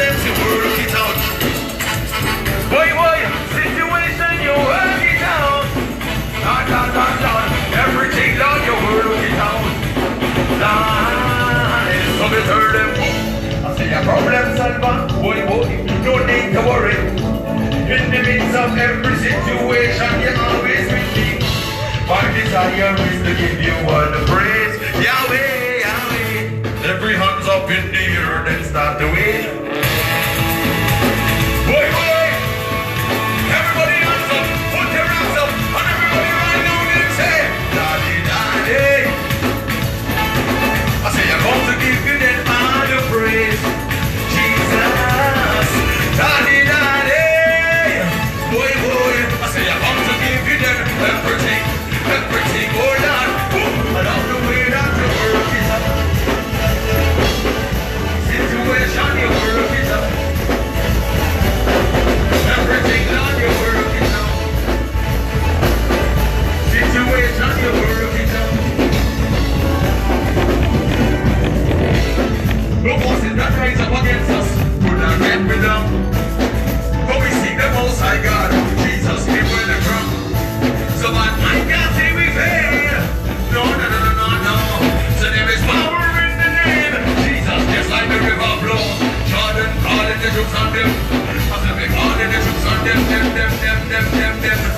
problems, you work it out. Boy, situation, you work it out. Lord, everything, Lord, you work it out. Lord, so we turn them. I say a problem solver, boy, no need to worry. In the midst of every situation, you always with me. My desire is to give you all the praise. Yahweh, Yahweh. Every hand's up in the air, then start the way. Boy, everybody hands up, put your hands up, and everybody right now and say, Daddy, Daddy. I say, I come to give you then all the praise. Jesus, Daddy, Daddy. Boy, I say, I come to give you then everything, oh Lord. I love the way that you work it up. Situation, you work it up. Everything, Lord, you work it up. Situation, you work it up. No forces that rise up against us could not get me down. But we see the Most High God, Jesus, give me the crown. So that I can't say we fail. No. So there is power in the name Jesus, just like the river flow. Jordan calling the troops on them. I said we calling the troops on them.